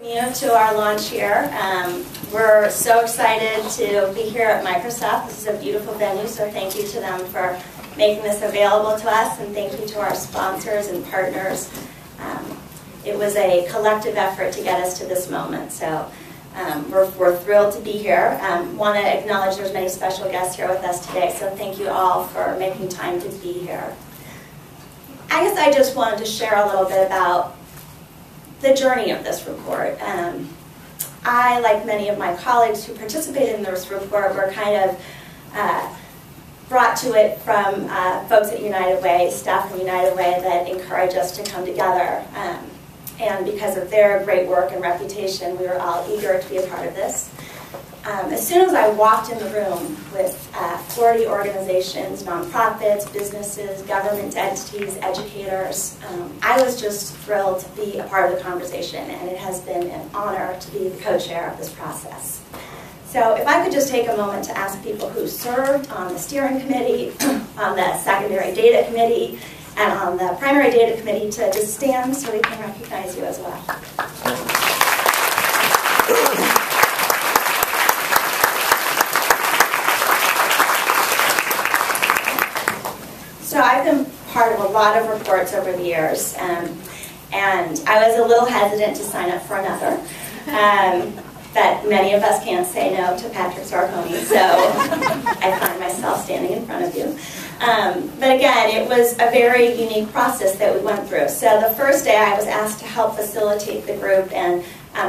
To our launch here. We're so excited to be here at Microsoft. This is a beautiful venue, so thank you to them for making this available to us, and thank you to our sponsors and partners. It was a collective effort to get us to this moment, so we're thrilled to be here. Want to acknowledge there's many special guests here with us today, so thank you all for making time to be here. I guess I just wanted to share a little bit about the journey of this report. I, like many of my colleagues who participated in this report, were kind of brought to it from folks at United Way, staff from United Way that encouraged us to come together. And because of their great work and reputation, we were all eager to be a part of this. As soon as I walked in the room with 40 organizations, nonprofits, businesses, government entities, educators, I was just thrilled to be a part of the conversation, and it has been an honor to be the co-chair of this process. So if I could just take a moment to ask people who served on the steering committee, on the secondary data committee, and on the primary data committee to just stand so we can recognize you as well. So I've been part of a lot of reports over the years, and I was a little hesitant to sign up for another. But many of us can't say no to Patrick Sarconi, so I find myself standing in front of you. But again, it was a very unique process that we went through. So the first day I was asked to help facilitate the group and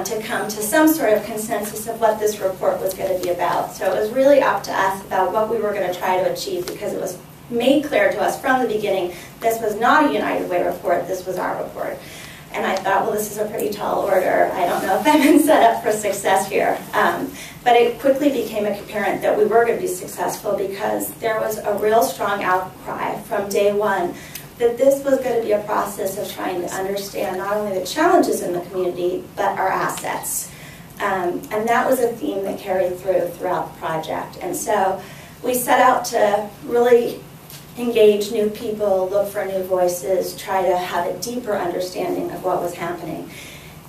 to come to some sort of consensus of what this report was going to be about. So it was really up to us about what we were going to try to achieve, because it was made clear to us from the beginning this was not a United Way report, this was our report. And I thought, well, this is a pretty tall order. I don't know if I've been set up for success here. But it quickly became apparent that we were going to be successful, because there was a real strong outcry from day one that this was going to be a process of trying to understand not only the challenges in the community, but our assets. And that was a theme that carried throughout the project. And so we set out to really engage new people, look for new voices, try to have a deeper understanding of what was happening.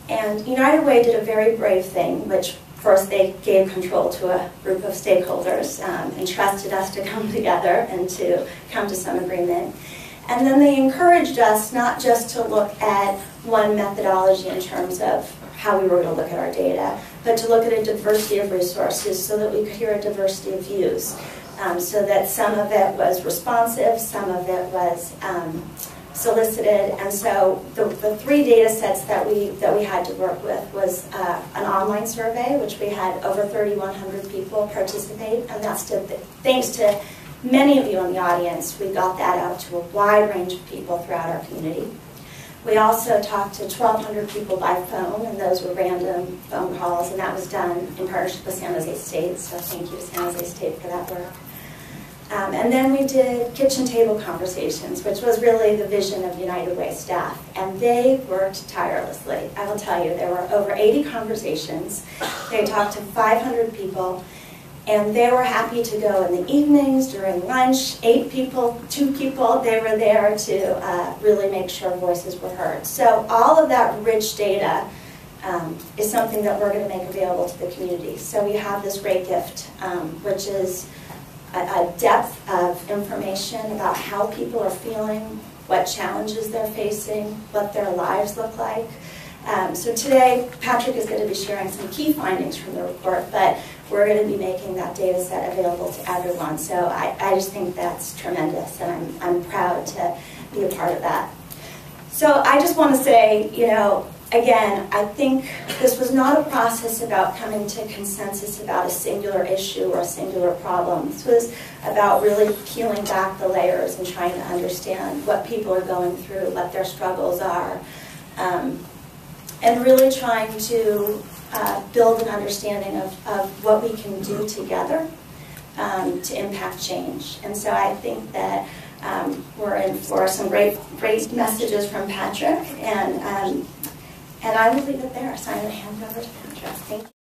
And United Way did a very brave thing, which first they gave control to a group of stakeholders and trusted us to come together and to come to some agreement. And then they encouraged us not just to look at one methodology in terms of how we were going to look at our data, but to look at a diversity of resources so that we could hear a diversity of views. So that some of it was responsive, some of it was solicited, and so the three data sets that we had to work with was an online survey, which we had over 3,100 people participate, and that's thanks to many of you in the audience. We got that out to a wide range of people throughout our community. We also talked to 1,200 people by phone, and those were random phone calls, and that was done in partnership with San Jose State, so thank you to San Jose State for that work. And then we did kitchen table conversations, which was really the vision of United Way staff, and they worked tirelessly. I will tell you, there were over 80 conversations. They talked to 500 people, and they were happy to go in the evenings, during lunch. 8 people, 2 people, they were there to really make sure voices were heard. So all of that rich data is something that we're going to make available to the community. So we have this great gift, which is a depth of information about how people are feeling, what challenges they're facing, what their lives look like. So today, Patrick is going to be sharing some key findings from the report, but we're going to be making that data set available to everyone. So I just think that's tremendous, and I'm proud to be a part of that. So I just want to say, you know, again, I think this was not a process about coming to consensus about a singular issue or a singular problem. This was about really peeling back the layers and trying to understand what people are going through, what their struggles are, and really trying to build an understanding of what we can do together to impact change. And so I think that we're in for some great messages from Patrick, and I will leave it there. So I'm going to hand it over to Patrick. Thank you.